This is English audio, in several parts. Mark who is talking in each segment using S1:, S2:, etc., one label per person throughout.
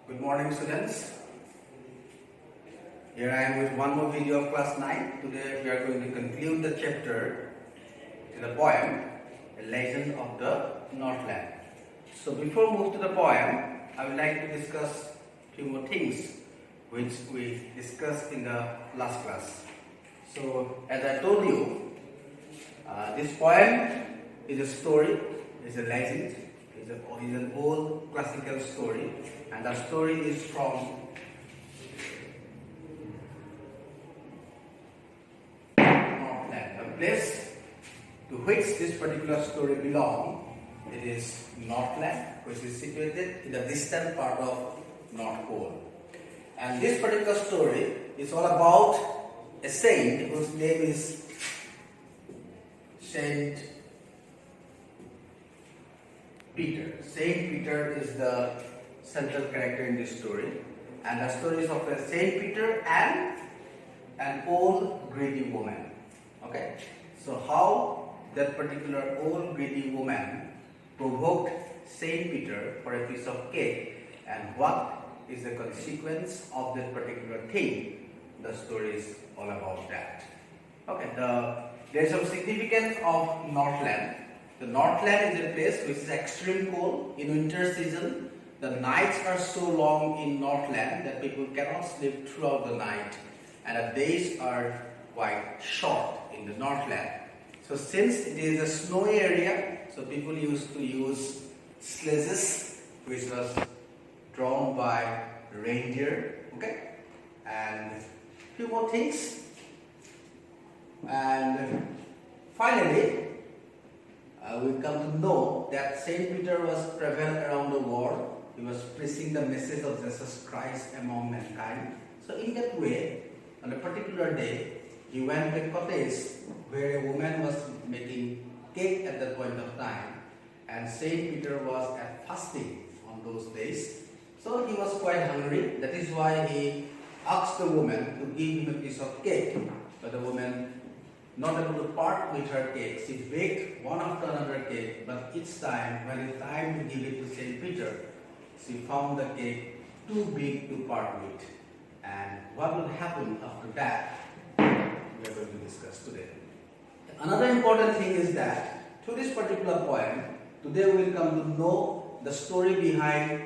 S1: Good morning, students. Here I am with one more video of class 9. Today we are going to conclude the chapter in the poem, A Legend of the Northland. So before we move to the poem, I would like to discuss a few more things which we discussed in the last class. So as I told you, this poem is a story, is a legend, is an old classical story, and the story is from Northland, the place to which this particular story belongs. It is Northland, which is situated in the distant part of North Pole. And this particular story is all about a saint whose name is Saint Peter. Saint Peter is the central character in this story, and the story is of a Saint Peter and an old greedy woman. Okay, so how that particular old greedy woman provoked Saint Peter for a piece of cake, and what is the consequence of that particular thing? The story is all about that. Okay, there is some significance of Northland. The Northland is a place which is extreme cold. In winter season, the nights are so long in Northland that people cannot sleep throughout the night, and the days are quite short in the Northland. So since it is a snowy area, so people used to use sledges, which was drawn by reindeer. Okay, and few more things, and finally we come to know that Saint Peter was traveling around the world. He was preaching the message of Jesus Christ among mankind. So in that way, on a particular day, he went to a cottage where a woman was making cake at that point of time, and Saint Peter was at fasting on those days. So he was quite hungry. That is why he asked the woman to give him a piece of cake. But the woman, not able to part with her cake, she baked one after another cake, but each time, when it's time to give it to Saint Peter, she found the cake too big to part with. And what would happen after that, we are going to discuss today. Another important thing is that through this particular poem, today we will come to know the story behind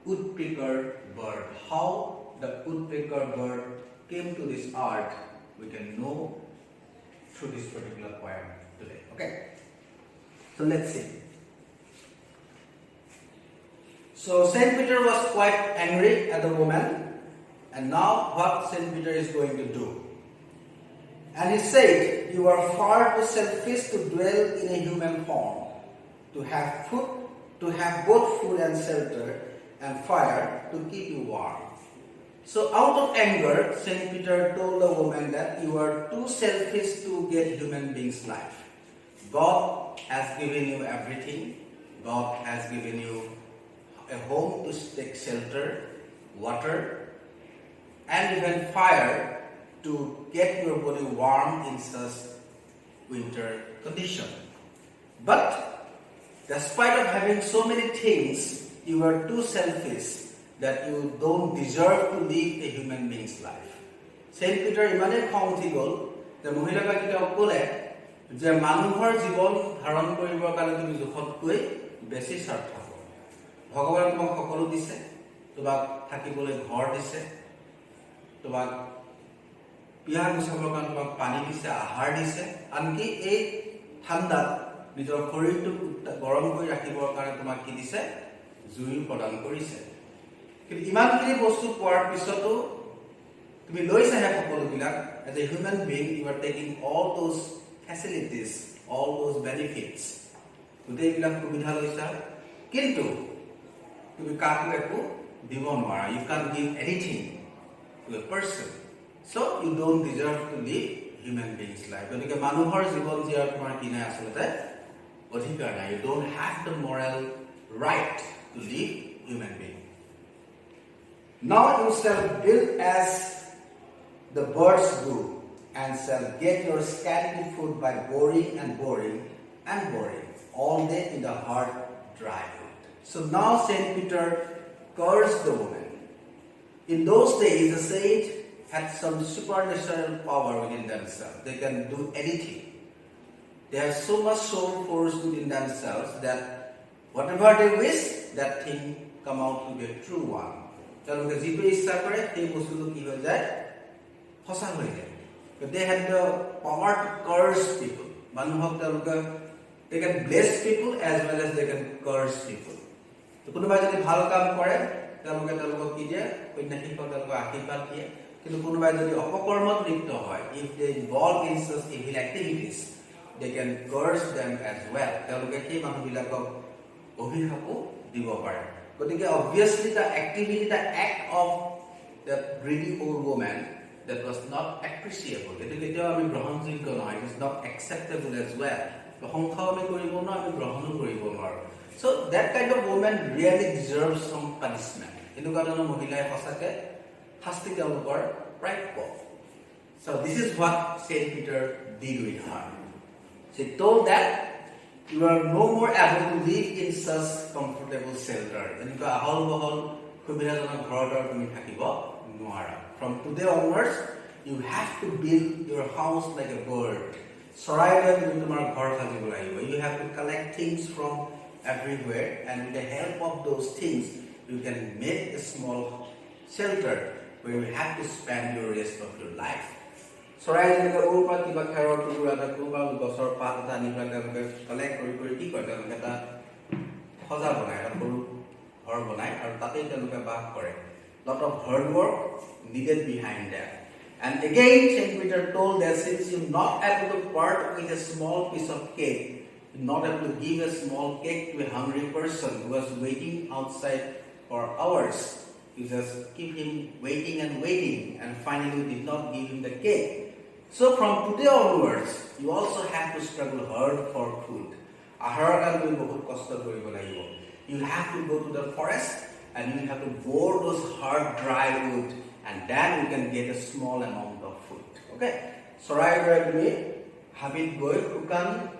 S1: woodpecker bird. How the woodpecker bird came to this art, we can know through this particular poem today. Okay, so let's see. So Saint Peter was quite angry at the woman, and now what Saint Peter is going to do? And he said, "You are far too selfish to dwell in a human form, to have food, to have both food and shelter, and fire to keep you warm." So out of anger, Saint Peter told the woman that you are too selfish to get human beings' life. God has given you everything. God has given you a home to take shelter, water, and even fire to get your body warm in such winter condition. But despite of having so many things, you are too selfish that you don't deserve to live a human being's life. Saint Peter ইমানেই খং উঠি গ'ল যে মহিলাগৰাকীক ক'লে যে মানুহৰ জীৱন ধাৰণ কৰিবৰ কাৰণে তুমি জোখতকৈ বেছি স্বাৰ্থপৰ। ভগৱানে তোমাক সকলো দিছে, তোমাক থাকিবলৈ ঘৰ দিছে, তোমাক পিয়াহ গুচাবৰ কাৰণে তোমাক পানী দিছে, আহাৰ দিছে, আনকি এই ঠাণ্ডাত নিজৰ শৰীৰটোক গৰম কৰি ৰাখিবৰ কাৰণে তোমাক কি দিছে? জুই প্ৰদান কৰিছে। কিন্তু ইমানখিনি বস্তু পোৱাৰ পিছতো তুমি লৈছাহে সকলোবিলাক। As a human being, you are taking all those facilities, all those benefits. গোটেইবিলাক সুবিধা লৈছা, কিন্তু তুমি কাকো একো দিব নোৱাৰা। You can't give anything to a person. So you don't deserve to live human being's life. গতিকে মানুহৰ জীৱন জীয়াৰ তোমাৰ কি নাই আচলতে অধিকাৰ নাই। You don't have the moral right to live human being. Now you shall build as the birds do, and shall get your scanty food by boring and boring and boring all day in the hard dry wood. So now Saint Peter cursed the woman. In those days, the saint had some supernatural power within themselves. They can do anything. They have so much soul force within themselves that whatever they wish, that thing come out to be a true one. তেওঁলোকে যিটো ইচ্ছা কৰে সেই বস্তুটো কি হৈ যায় সঁচা হৈ যায় but they had the power to curse people মানুহক তেওঁলোকে they can bless people as well as they can curse people তো কোনোবাই যদি ভাল কাম কৰে তেওঁলোকে তেওঁলোকক কি দিয়ে কন্যাশীকক তেওঁলোকক আশীৰ্বাদ দিয়ে কিন্তু কোনোবাই যদি অপকৰ্মত লিপ্ত হয় if they involve in such evil activities they can curse them as well তেওঁলোকে সেই মানুহবিলাকক অভিশাপো দিব পাৰে গতিকে obviously the activity the act of that greedy old woman that was not appreciable it is not acceptable as well so that kind of woman really deserves some punishment so this is what Saint Peter did with her he told that you are no more able to live in such comfortable shelter. From today onwards, you have to build your house like a bird. You have to collect things from everywhere, and with the help of those things, you can make a small shelter where you have to spend your rest of your life. চৰাই যেনেকৈ ওপৰত কিবা খেৰৰ টুকুৰা এটা কোনোবা গছৰ পাত এটা আনি পেলাই তেওঁলোকে কালেক্ট কৰি কি কৰে তেওঁলোকে এটা সজা বনায় এটা সৰু ঘৰ বনায় আৰু তাতেই তেওঁলোকে বাস কৰে lot of hard work needed behind that and again Saint Peter told that since you're not able to part with a small piece of cake you're not able to give a small cake to a hungry person who was waiting outside for hours you just keep him waiting and finally you did not give him the cake so from today onwards, you also have to struggle hard for food. You have to go to the forest and you have to bore those hard dry wood and then you can get a small amount of food. Okay? So right away, habit boy kukan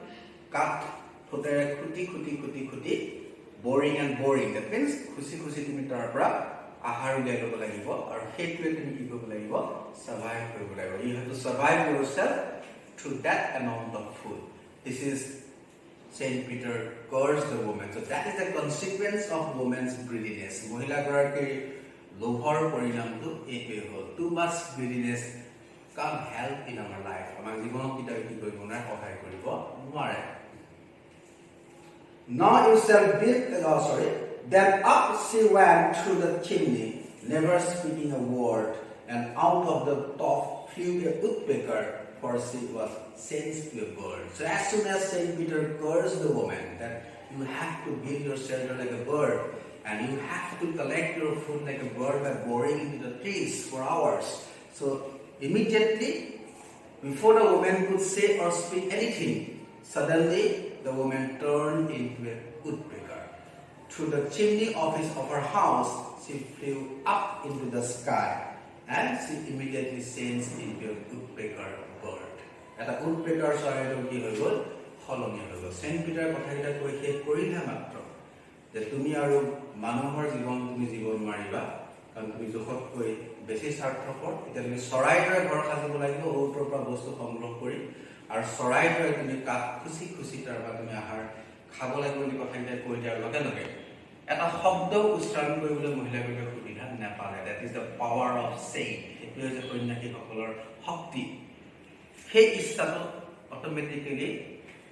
S1: cut kuti boring and boring. That means kusi timi tarpra ahar uliai lobo lagibo aru heitue tumi ki kobo lagibo survive koribo lagibo you have to survive yourself through that amount of food this is Saint Peter cursed the woman so that is the consequence of woman's greediness mohila goraki lobhor porinamtu etoi hol too much greediness can help in our life amar jibonot kita ki koribo na sahay koribo noare now you shall build Then up she went through the chimney, never speaking a word, and out of the top flew a woodpecker, for she was changed to a bird. So as soon as Saint Peter cursed the woman that you have to build your shelter like a bird, and you have to collect your food like a bird by boring into the trees for hours. So immediately, before the woman could say or speak anything, suddenly the woman turned into a woodpecker. Through the chimney of her house, she flew up into the sky and she immediately changed into a woodpecker bird. At a woodpecker soil ki hoigol holoni hoigol. Saint Peter kothakita koi শেষ কৰিলে মাত্ৰ যে তুমি আৰু মানুহৰ জীৱন তুমি জীৱন মাৰিবা কাৰণ তুমি জোখতকৈ বেছি স্বাৰ্থপৰ এতিয়া তুমি চৰাইৰ ঘৰ সাজিব লাগিব ওপৰৰ পৰা বস্তু সংগ্ৰহ কৰি আৰু চৰাইৰ তুমি কাট খুচি তাৰপৰা তুমি আহাৰ খাব লাগিব বুলি কথাকেইটা কৈ দিয়াৰ লগে লগে এটা শব্দ উচ্চাৰণ কৰিবলৈ মহিলাবিলাকে সুবিধা নাপালে that is the power of saying এটো হৈছে কন্যাসকলৰ শক্তি সেই ইচ্ছাটো অটোমেটিক্যালি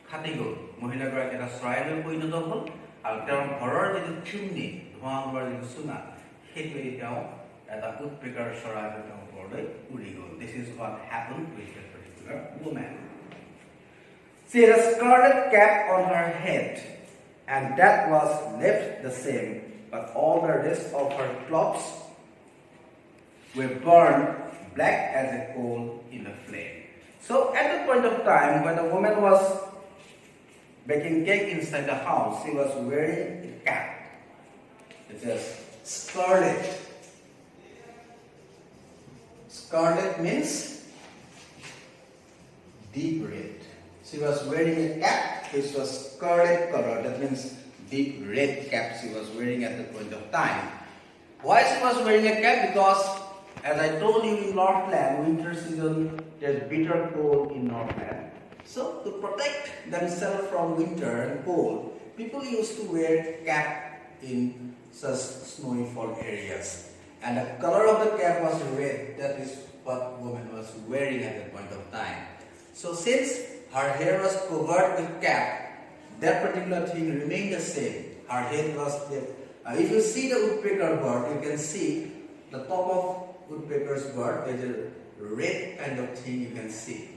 S1: খাটি গ'ল মহিলাগৰাকী এটা চৰাইলৈ পৰিণত হ'ল আৰু তেওঁৰ ঘৰৰ যিটো চিমনি ধোঁৱা ওলোৱাৰ যিটো চুনা সেইটোৱে তেওঁ এটা উৎপেকাৰ চৰাই তেওঁৰ ওপৰলৈ উৰি গ'ল this is what happened with that particular woman she had a scarlet cap on her head and that was left the same, but all the rest of her clothes were burned black as a coal in a flame. So at the point of time when the woman was baking cake inside the house, she was wearing a cap. It says scarlet. Scarlet means deep red. She was wearing a cap which was scarlet color. That means deep red cap she was wearing at the point of time. Why she was wearing a cap? Because as I told you, in Northland, winter season, there's bitter cold in Northland. So to protect themselves from winter and cold, people used to wear cap in such snowy fall areas. And the color of the cap was red. That is what woman was wearing at that point of time. So since her hair was covered with cap, that particular thing remained the same. Her head was there. If you see the woodpecker bird, you can see the top of woodpecker's bird. There is a red kind of thing you can see.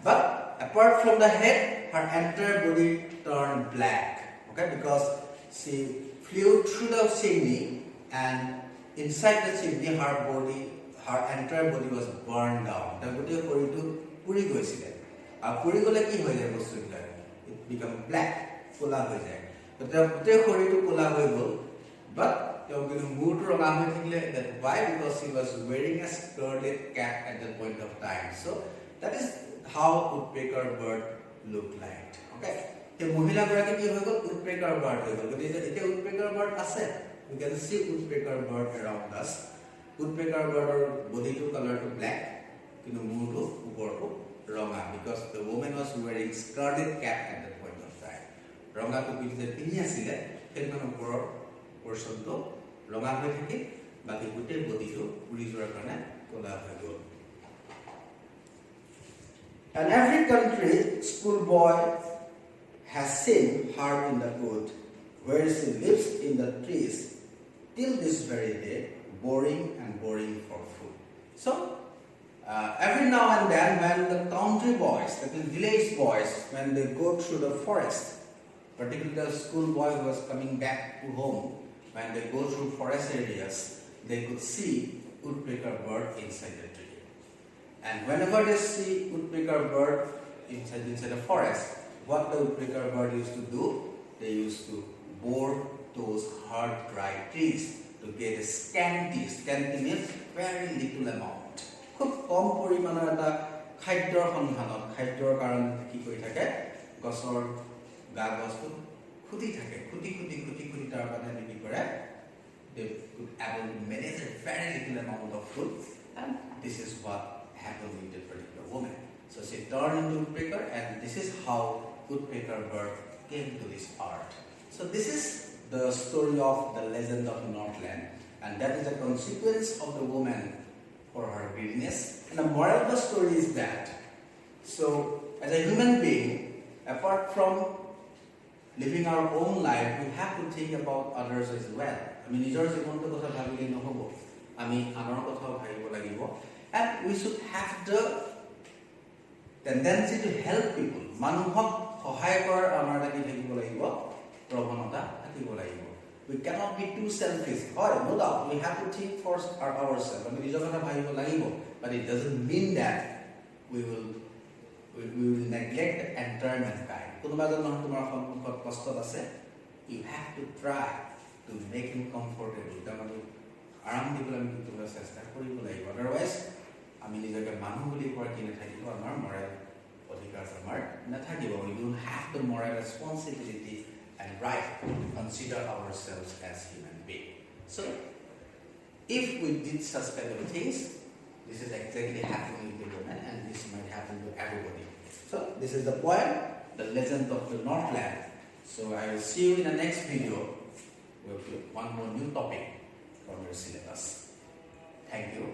S1: But apart from the head, her entire body turned black. Okay, because she flew through the chimney, and inside the chimney, her entire body was burned down. The body of puri goisile. Puri gole ki hoy jay bostu bilak? It become black, kola hoy jay. But the body khori to kola hoy gol. But they were going to move to that. Why? Because he was wearing a scarlet cap at that point of time. So that is how woodpecker bird looked like. Okay. The Mohila Goraki woodpecker bird. But is it a woodpecker bird? You can see woodpecker bird around us. Woodpecker bird body to color to black. Move to ronga, because the woman was wearing scarlet cap at that point of time. Ronga to be the pinya portionটো ৰঙা হৈ থাকে বাকি গোটেই বডিটো পুৰি যোৱাৰ কাৰণে ক'লা হৈ গ'ল. And every country schoolboy has seen her in the wood where she lives in the trees till this very day, boring for food. So every now and then, when the country boys, that is village boys, when they go through the forest, particularly the schoolboy who was coming back to home, when they go through forest areas, they could see woodpecker bird inside the tree. And whenever they see woodpecker bird inside the forest, what the woodpecker bird used to do, they used to bore those hard dry trees to get a scanty means very little amount. খুব কম পৰিমাণৰ এটা খাদ্যৰ সন্ধানত খাদ্যৰ কাৰণে কি কৰি থাকে গছৰ গাগছটো খুদি থাকে খুদি তাৰ কাৰণে কি কৰে they could able to manage a very little amount of food, and this is what happened with the particular woman. So she turned into woodpecker, and this is how woodpecker bird came to this art. So this is the story of the legend of Northland, and that is the consequence of the woman for her greediness. And the moral of the story is that, so as a human being, apart from living our own life, we have to think about others as well. I mean, নিজৰ জীৱনটো কথা ভাবিলে নহব, আমি আনৰ কথাও ভাবিব লাগিব, and we should have the tendency to help people. মানুহক সহায় কৰাৰ আমাৰ লাগি থাকিব লাগিব, প্ৰৱণতা থাকিব লাগিব. We cannot be too selfish. No doubt, we have to think first ourselves. আমি নিজৰ কথা ভাবিব লাগিব, but it doesn't mean that we will neglect the entire mankind. কোনোবা এজন মানুহ তোমাৰ সন্মুখত কষ্টত আছে, you have to try to make him comfortable. তাৰমানে আৰাম দিবলৈ আমি কেতিয়াবা চেষ্টা কৰিব লাগিব. Otherwise, আমি নিজকে মানুহ বুলি কোৱাৰ কি নাথাকিব, আমাৰ moral অধিকাৰ আমাৰ নাথাকিব. We don't have the moral responsibility and right to consider ourselves as human beings. So, if we did such kind of things, this is exactly happening with the woman, and this might happen to everybody. So, this is the poem, the legend of the Northland. So, I will see you in the next video with one more new topic from your syllabus. Thank you.